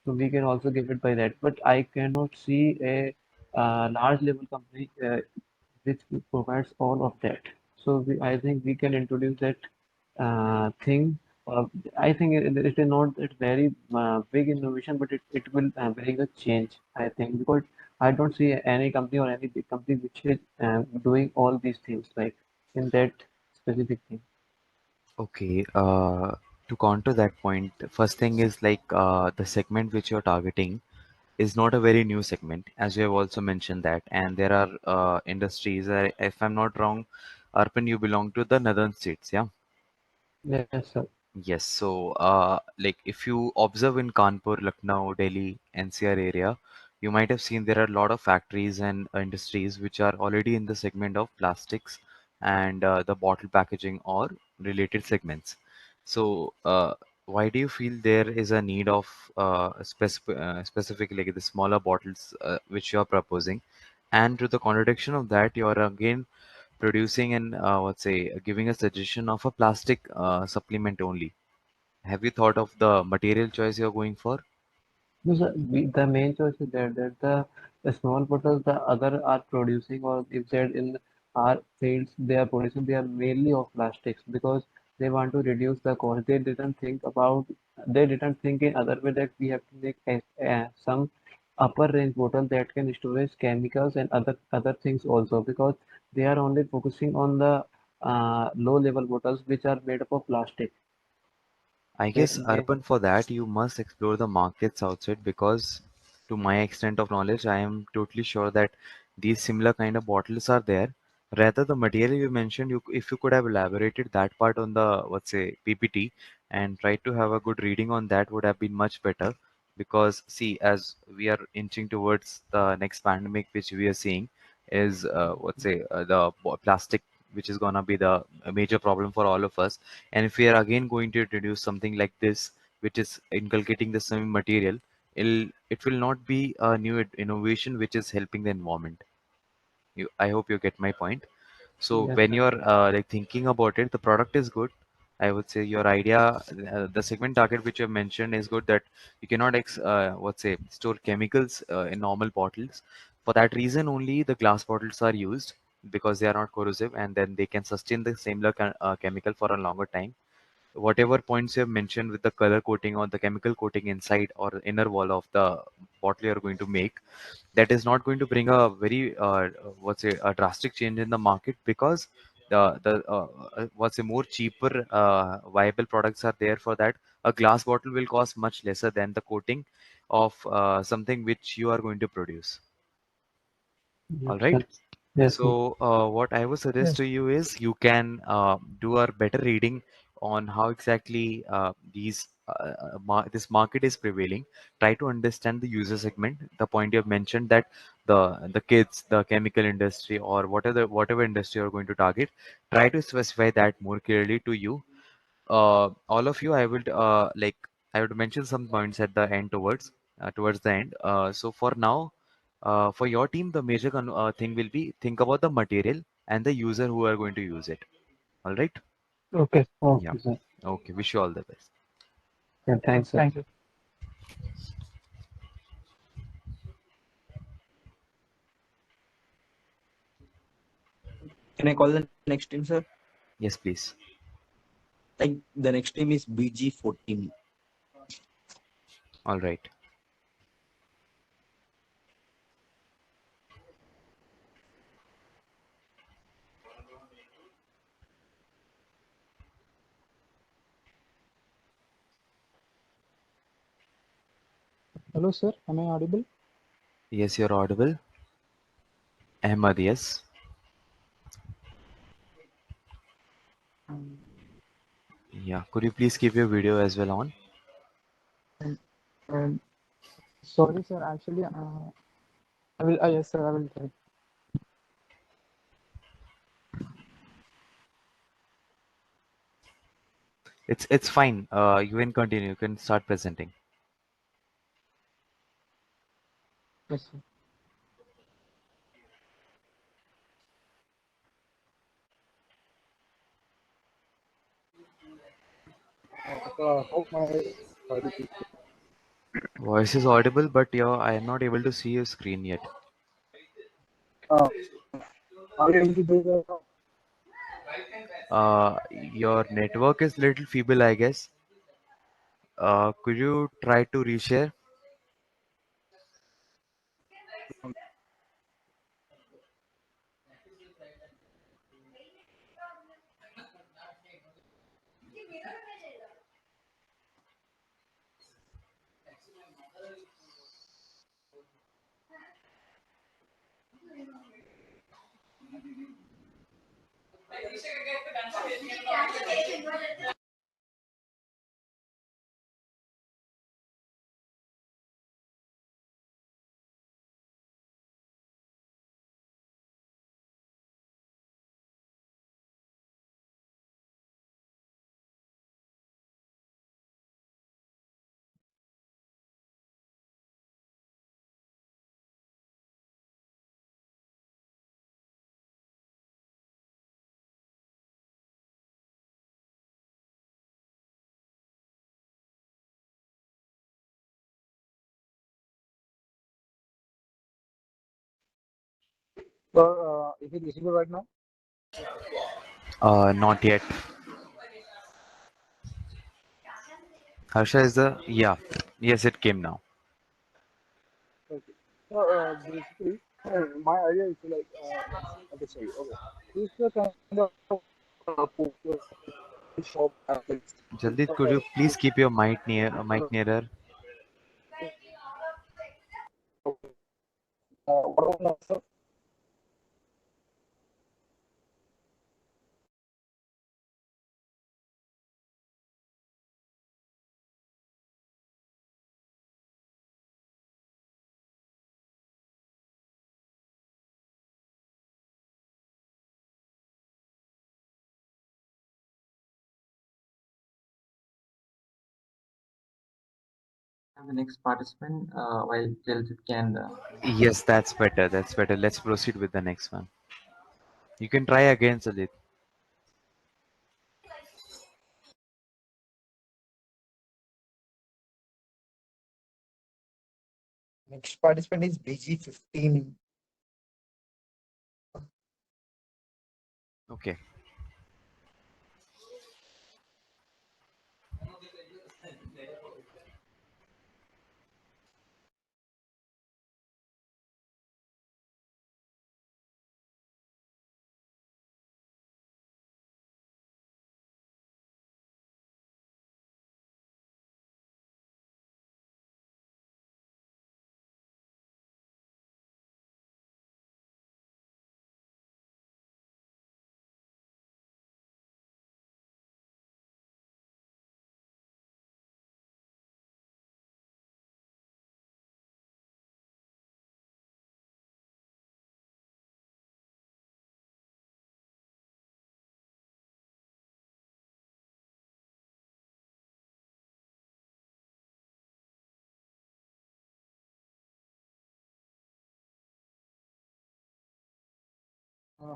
So we can also give it by that. But I cannot see a large level company which provides all of that. So I think we can introduce that thing. Uh, I think it is not a very big innovation, but it will bring a change. I think because I don't see any company or any big company which is doing all these things like in that specific thing. Okay, to counter that point, first thing is like the segment which you're targeting is not a very new segment, as you have also mentioned that, and there are industries. If I'm not wrong, Arpan, you belong to the northern states, yeah? Yes, sir. Yes. So, like if you observe in Kanpur, Lucknow, Delhi, NCR area, you might have seen there are a lot of factories and industries which are already in the segment of plastics and the bottle packaging or related segments. So, why do you feel there is a need of specific like the smaller bottles which you are proposing? And to the contradiction of that, you are again producing and what's say giving a suggestion of a plastic supplement only. Have you thought of the material choice you're going for? No, sir, the main choice is that the small bottles the other are producing or if they're in our fields they are producing they are mainly of plastics because they want to reduce the cost. They didn't think in other way that we have to make some upper range bottle that can storage chemicals and other things also because they are only focusing on the low level bottles which are made up of plastic. I They, guess, they Arpan, for that you must explore the markets outside because, to my extent of knowledge, I am totally sure that these similar kind of bottles are there. Rather, the material you mentioned, if you could have elaborated that part on the, let's say, PPT and tried to have a good reading on that would have been much better. Because, see, as we are inching towards the next pandemic, which we are seeing, is, let's say, plastic, which is gonna be the major problem for all of us. And if we are again going to introduce something like this, which is inculcating the same material, it will not be a new innovation which is helping the environment. I hope you get my point. So yes, when sir. you're like thinking about it, the product is good. I would say your idea, the segment target which you have mentioned is good that you cannot what's say store chemicals in normal bottles. For that reason only the glass bottles are used because they are not corrosive and then they can sustain the similar chemical for a longer time. Whatever points you have mentioned with the color coating or the chemical coating inside or inner wall of the bottle you're going to make, that is not going to bring a very what's a drastic change in the market because what's a more cheaper viable products are there for that. A glass bottle will cost much lesser than the coating of something which you are going to produce. Yes, All right. sir. Yes, sir. So, what I would suggest to you is you can do a better reading on how exactly this market is prevailing. Try to understand the user segment. The point you have mentioned that the kids, the chemical industry, or whatever industry you're going to target, try to specify that more clearly to you. All of you, I would mention some points at the end towards the end. So for now, for your team, the major thing will be think about the material and the user who are going to use it. All right? Okay. Yeah. Okay, sir. Okay. Wish you all the best. Yeah, thanks, sir. Thank you. Can I call the next team, sir? Yes, please. Like the next team is BG14. All right. Hello, sir. Am I audible? Yes, you're audible. Ahmad, yes. Um, Yeah. Could you please keep your video as well on? um, um, Sorry, sir. Actually, I will. Yes, sir. I will try. It's fine. You can continue. You can start presenting. Yes, sir. Hope my audio is clear. Voice is audible, but I am not able to see your screen yet. Uh, are you able to do that now? Your network is little feeble, I guess. Could you try to reshare? So, is it visible right now? Not yet. Harsha is the yeah. Yes, it came now. Okay. So, basically, my idea is like, okay, sorry, okay. This is a kind of portal shop aspects. Jaldit, could you please keep your mic nearer? What about now, The next participant, while Jaljit can. Yes, that's better. That's better. Let's proceed with the next one. You can try again, Jaldit. Next participant is BG15. Okay.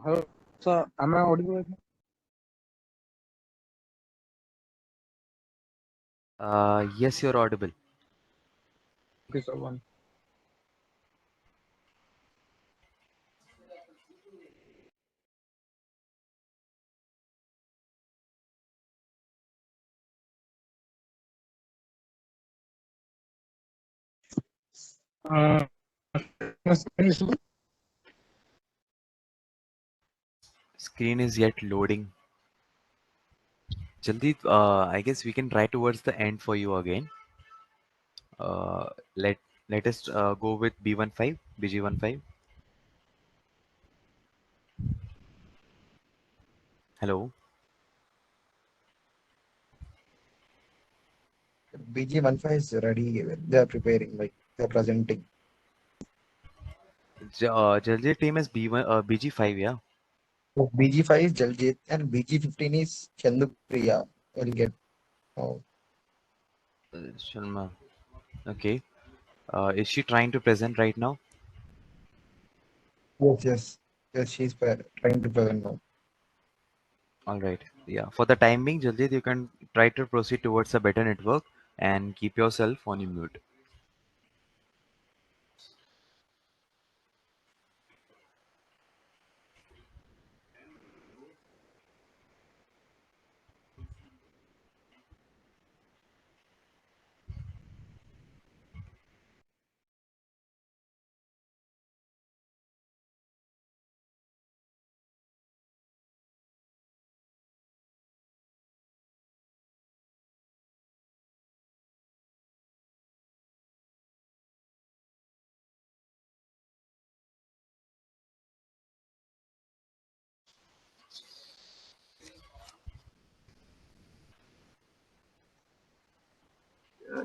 hello, sir, am I audible right now? Yes, you're audible. Okay, so one. Uh, Screen is yet loading. Jaldit, I guess we can try towards the end for you again. Uh, let let us go with B15, BG15. Hello. BG15 is ready. They are preparing, like they're presenting. Jaljit team is B1, BG5, yeah. So BG5 is Jaljit and BG15 is Chandupriya. Will get. Oh, Sharma. Okay. Is she trying to present right now? yes, yes, yes. She's trying to present now. All right. Yeah. For the time being, Jaljit, you can try to proceed towards a better network and keep yourself on your mute.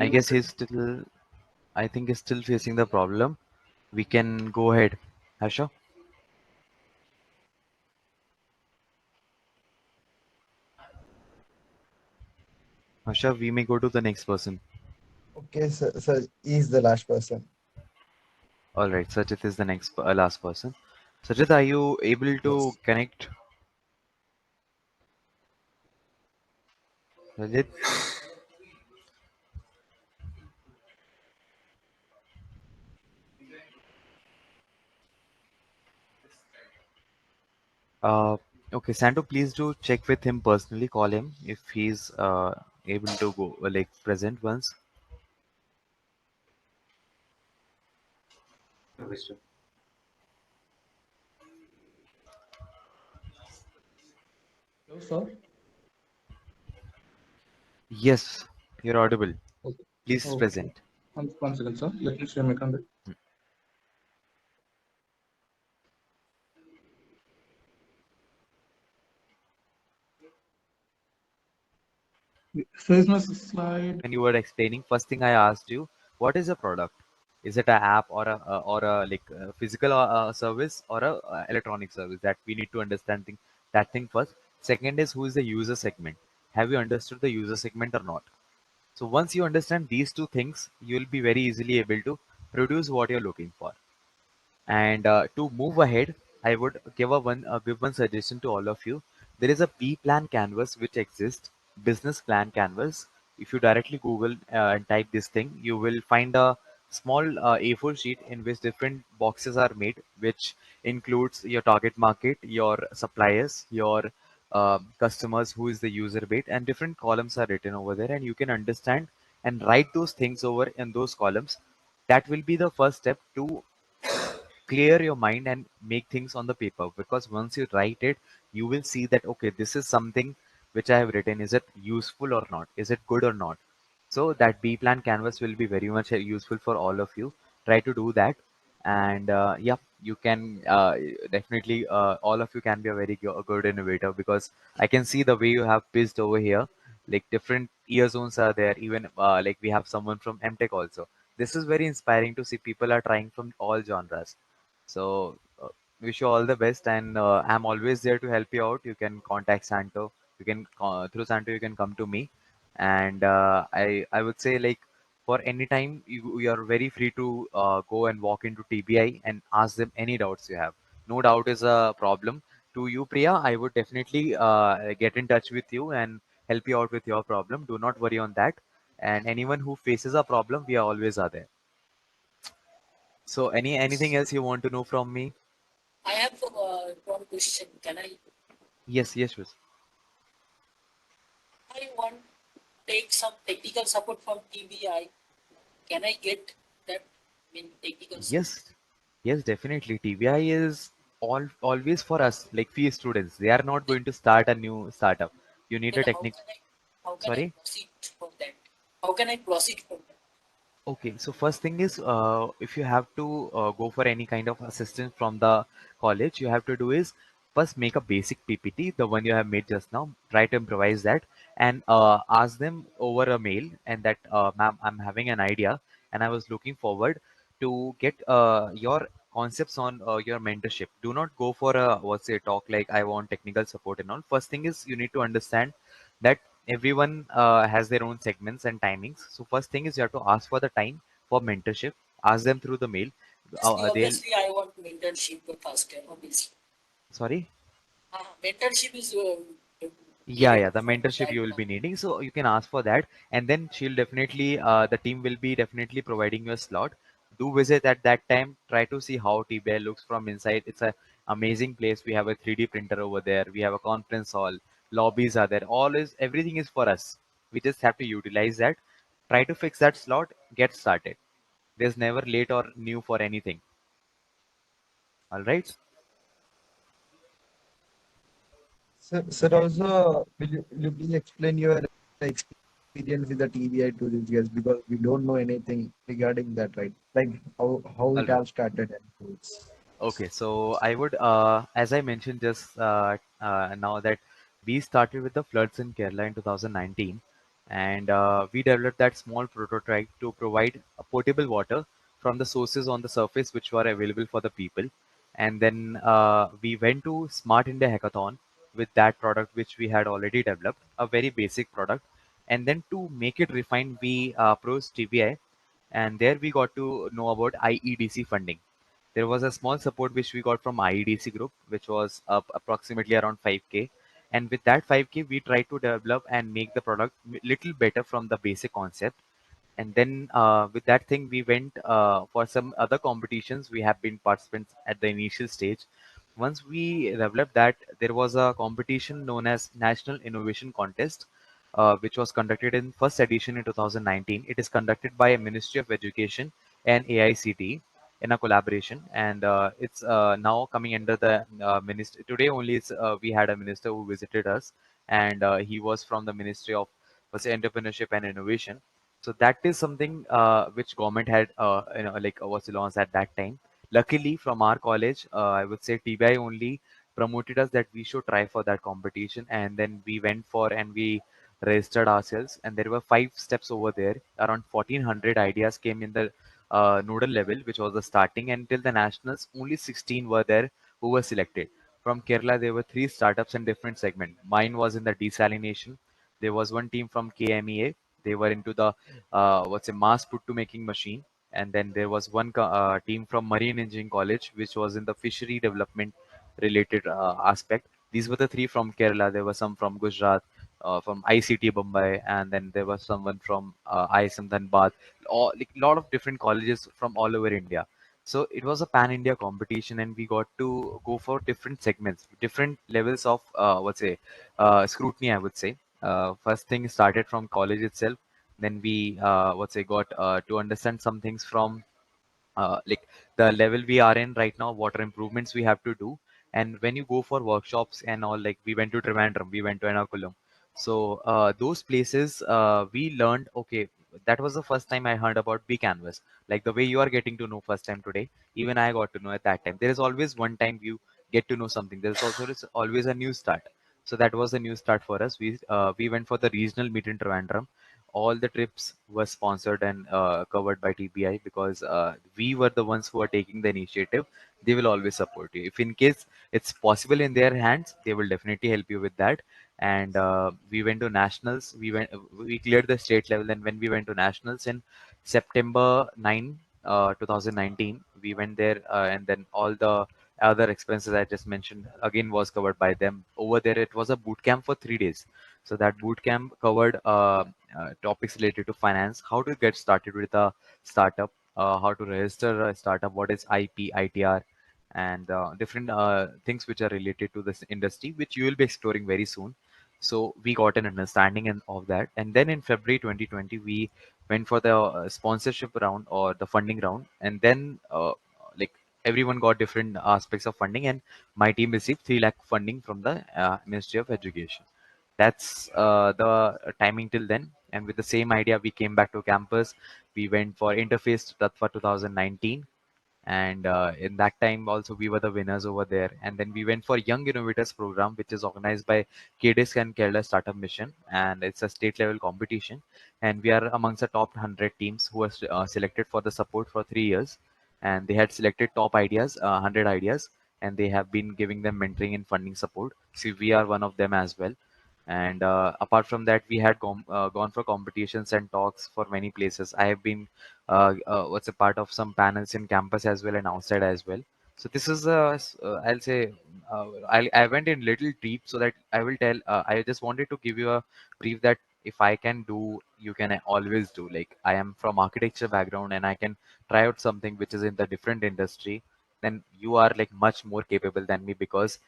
I guess he's still, I think he's still facing the problem. We can go ahead. Harsha? Harsha, we may go to the next person. Okay, so he's the last person. All right, Sajid is the next last person. Sajid, are you able to Yes. connect? Sajid? Uh, okay, Santo, please do check with him personally. Call him if he's able to go like present once. Wisdom. Hello, sir. Yes, you're audible. Okay. Please Okay. present. One second, sir. Let me share my contact. So is my slide. When you were explaining, first thing I asked you, what is a product? Is it an app or a like physical service or a electronic service? That we need to understand that thing first. Second is, who is the user segment? Have you understood the user segment or not? So once you understand these two things, you will be very easily able to produce what you're looking for. And to move ahead, I would give one suggestion to all of you. There is a B plan canvas which exists, business plan canvas. If you directly Google and type this thing, you will find a small A4 sheet in which different boxes are made, which includes your target market, your suppliers, your customers, who is the user base, and different columns are written over there, and you can understand and write those things over in those columns. That will be the first step to clear your mind and make things on the paper, because once you write it, you will see that okay, this is something which I have written, is it useful or not, is it good or not. So that B plan canvas will be very much useful for all of you. Try to do that. And yeah, you can definitely all of you can be a very good innovator, because I can see the way you have pitched over here. Like different ear zones are there, even like we have someone from MTech also. This is very inspiring to see people are trying from all genres. So wish you all the best, and I'm always there to help you out. You can contact Santo. You can through Santo you can come to me, and I would say, like, for any time you are very free to go and walk into TBI and ask them any doubts you have. No doubt is a problem to you, Priya. I would definitely get in touch with you and help you out with your problem. Do not worry on that. And anyone who faces a problem, we are always are there. So anything else you want to know from me? I have one question. Can Yes, yes, yes. I want take some technical support from TBI? Can I get that? I mean, technical support. Yes, yes, definitely. TBI is always for us, like fee students. They are not going to start a new startup. You need Then a technique. how can I Sorry. proceed for that? How can I proceed for that? Okay, so first thing is, if you have to go for any kind of assistance from the college, you have to do is first make a basic PPT, the one you have made just now. Try to improvise that and ask them over a mail, and that, ma'am, I'm having an idea, and I was looking forward to get your concepts on your mentorship. Do not go for a what's a talk like I want technical support and all. First thing is you need to understand that everyone has their own segments and timings. So first thing is you have to ask for the time for mentorship. Ask them through the mail. They'll Obviously, I want mentorship faster. Obviously, sorry. mentorship is Yeah, needed yeah, the for mentorship right you will now. be needing. So you can ask for that, and then she'll definitely, the team will be definitely providing you a slot. Do visit at that time. Try to see how TBI looks from inside. It's a amazing place. We have a 3D printer over there. We have a conference hall. Lobbies are there. Everything is for us. We just have to utilize that. Try to fix that slot. Get started. There's never late or new for anything. All right. Sir, also, will you please explain your experience with the TBI to these guys, because we don't know anything regarding that, right? Like how All it right. have started and how it's. Okay, so I would, as I mentioned just now, that we started with the floods in Kerala in 2019. and we developed that small prototype to provide a potable water from the sources on the surface which were available for the people. And then we went to Smart India Hackathon with that product which we had already developed, a very basic product. And then to make it refined, we approached TBI, and there we got to know about IEDC funding. There was a small support which we got from IEDC group, which was up approximately around 5K. And with that 5K, we tried to develop and make the product little better from the basic concept. And then with that thing, we went for some other competitions. We have been participants at the initial stage. Once we developed that, there was a competition known as National Innovation Contest, which was conducted in first edition in 2019. It is conducted by Ministry of Education and AICT in a collaboration, and it's now coming under the ministry. Today only, we had a minister who visited us, and he was from the Ministry of Entrepreneurship and Innovation. So that is something which government had, like was launched at that time. Luckily, from our college, I would say TBI only promoted us that we should try for that competition, and then we went for and we registered ourselves. And there were 5 steps over there. Around 1400 ideas came in the nodal level, which was the starting, and till the nationals, only 16 were there who were selected. From Kerala, there were 3 startups in different segments. Mine was in the desalination. There was one team from KMEA. They were into the what's a mass put to making machine. And then there was one team from Marine Engineering College, which was in the fishery development related aspect. These were the 3 from Kerala. There were some from Gujarat, from ICT Bombay, and then there was someone from ISM Dhanbad. All like lot of different colleges from all over India. So it was a pan-India competition, and we got to go for different segments, different levels of scrutiny, I would say. First thing started from college itself. Then we got to understand some things from like the level we are in right now, what are improvements we have to do. And when you go for workshops and all, like we went to Trivandrum, we went to Ernakulam. So those places we learned, okay, that was the first time I heard about B Canvas. Like the way you are getting to know first time today, even I got to know at that time. There is always one time you get to know something. There's also always a new start. So that was a new start for us. We went for the regional meet in Trivandrum. All the trips were sponsored and covered by TBI, because we were the ones who are taking the initiative. They will always support you. If in case it's possible in their hands, they will definitely help you with that. And we went to nationals. We cleared the state level. And when we went to nationals in September 9, 2019, we went there, and then all the other expenses I just mentioned again was covered by them. Over there, it was a boot camp for 3 days. So that boot camp covered topics related to finance, how to get started with a startup, how to register a startup, what is IP, ITR, and different things which are related to this industry, which you will be exploring very soon. So we got an understanding of that. And then in February 2020, we went for the sponsorship round or the funding round. And then like everyone got different aspects of funding, and my team received 3 lakh funding from the Ministry of Education. That's the timing till then. And with the same idea, we came back to campus. We went for Interface Tattva 2019. And in that time also we were the winners over there. And then we went for Young Innovators program, which is organized by KDISC and Kerala Startup Mission, and it's a state level competition. And we are amongst the top 100 teams who are selected for the support for 3 years. And they had selected top ideas, 100 ideas, and they have been giving them mentoring and funding support. So we are one of them as well. And apart from that, we had gone for competitions and talks for many places. I have been what's a part of some panels in campus as well and outside as well. So this is I'll say I went in little deep, so that I will tell. I just wanted to give you a brief that if I can do, you can always do. Like I am from architecture background and I can try out something which is in the different industry. Then you are like much more capable than me, because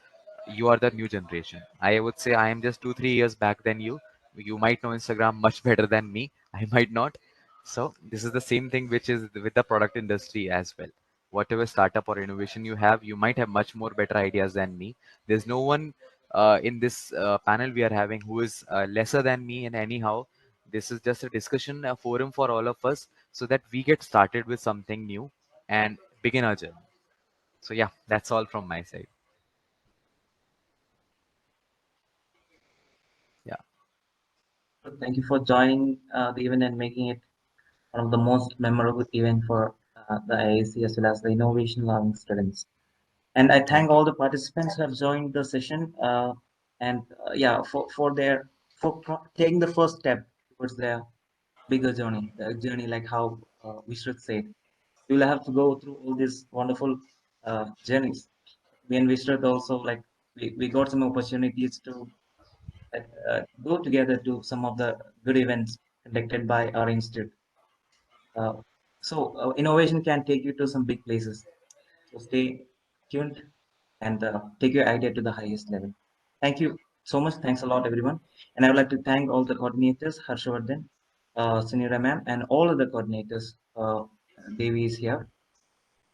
you are the new generation. I would say I am just 2, 3 years back than you. You might know Instagram much better than me. I might not. So this is the same thing which is with the product industry as well. Whatever startup or innovation you have, you might have much more better ideas than me. There's no one in this panel we are having who is lesser than me. And anyhow, this is just a discussion, a forum for all of us, so that we get started with something new and begin our journey. So yeah, that's all from my side. Yeah. Thank you for joining the event and making it one of the most memorable event for the IAC as well as the innovation learning students. And I Thank thank you. all the participants who have joined the session and yeah, for taking the first step towards their bigger journey, the journey like how we should say. You will have to go through all these wonderful journeys. Me and Vishrat also like we got some opportunities to go together to some of the good events conducted by our institute. Uh, so innovation can take you to some big places. So stay tuned and take your idea to the highest level. Thank you so much. Thanks a lot, everyone. And I would like to thank all the coordinators, Harshavardhan, Sunira ma'am, and all of the coordinators. Devi is here.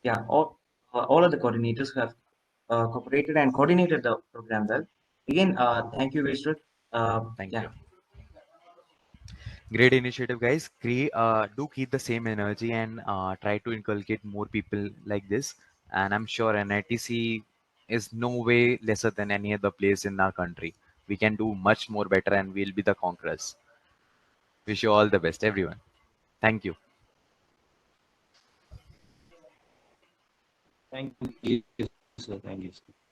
Yeah, all of the coordinators who have cooperated and coordinated the program well. Again, thank you, Vishrat. Thank Yeah. you. Great initiative, guys. Do keep the same energy and try to inculcate more people like this. And I'm sure NITC is no way lesser than any other place in our country. We can do much more better and we'll be the conquerors. Wish you all the best, everyone. Thank you. Thank you, sir. Thank you, sir.